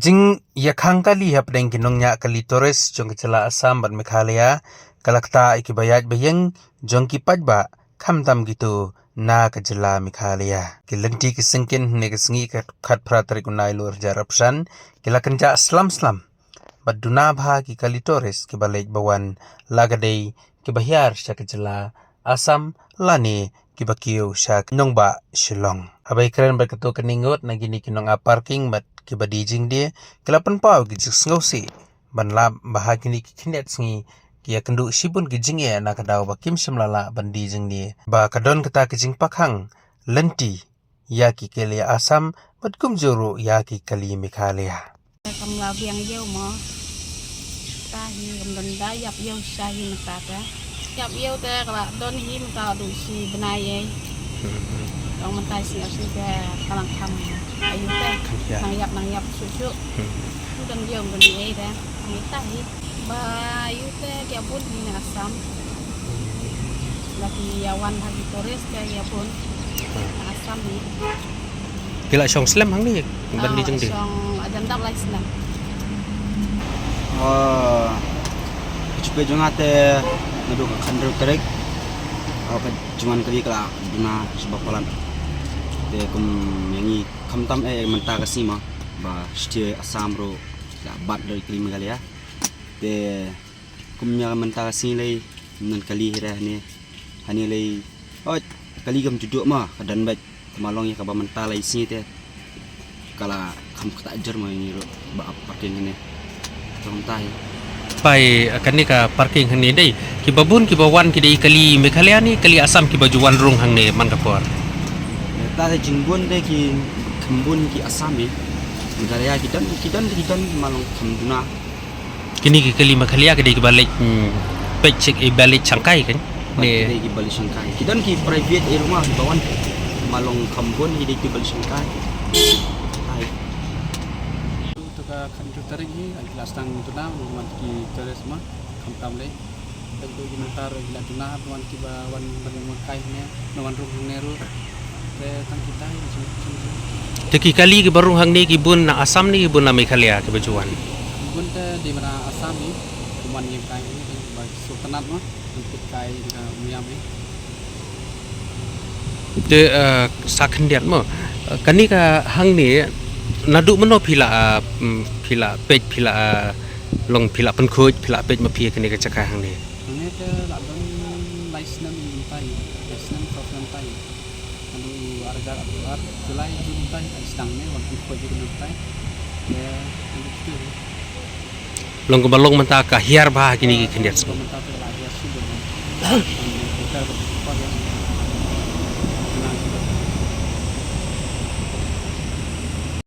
Kajing yakang kali hap deng kinongnya kali Torres jong kecela Asam ban Meghalaya kalakta ikibayat bayang jong kipat ba kamtam gitu na kejela Meghalaya kilenti kisengkin ne kesengi kat pratari kunai luar jarapsan kila kenja slam baduna bha ki kali Torres kibalej bawan lagadei kibahyar sya kejela Asam lani kibakiyo sya nongba Shillong abai keren berketu keningot na gini kinong a parking bat kiba dijing dia kelapan pau gijik ngausi ban la bahagi ni kinet sengi kia kendu sibun gijing ya na kadau bakim semlala ban dijing dia ba kadon kata gijing pakhang lenti yaki kelia Asam bat kumjuru yaki kali Meghalaya Kam la biang yeu mo ta hi kam don da yap yeu sa hi mata ta yap yeu ta kala don hi mata du si benai Ông mình tay xỉu xỉu ke kalang kam ayu teh nang yap susu dan jom beli teh nang tay ba ayu teh kia pun ni Asam lagi yawan hagi Torres ke ya pun Asam ni kila song slam hang ni ban di jeng di song ajam dak lai slam Cuba jangan te ngadu khandro terek ke cuman kali kala duna sebab palan te kum yangi kamtam menta kasima ba stie Asam ro la bat dari kali Meghalaya te kumnya menta kasi lay nan kali hira ni hani lay kali gam juduk ma kadan bat malong ya kaba menta lay si te kala kam kata ajar ma ini ro ba parking ni tong tai pai akan ni ka parking hang ni dei kibabun kibawan kidei kali Meghalaya ni kali Asam kibajuan rung hang ni man kapor ta jingbun de ki kembun ki Asam ni Meghalaya kidan malong kamduna kini ki kali Meghalaya kidei kibalik pecek balik Shanghai kan ni ki balik Shanghai kidan ki private rumah di bawah malong kambun hidai ki balik Shanghai Kanju tarik ni kelas tang tuna wan ki Torres ma kam tam le tentu ki mentar ila tuna wan ki ba wan kai ne wan rum ne ru te tang kita teki kali ki barung hang ni ki bun na Asam ni bun na Meghalaya ki bajuan bun te di mana Asam ni wan yang kai ni ba sultanat ma untuk kai miam ni te sakhendiat mo kani ka hang ni nadu meno pila pej pila long pila penkhoj pila pej ma phi kani ka chaka hang ni ne te la don license ni tai license program tai anu arga ar julai jun tai stang ne wan ko ji ni tai ya anu tu long balong menta ka hiar ba kini ki khendiat so menta te la ya su do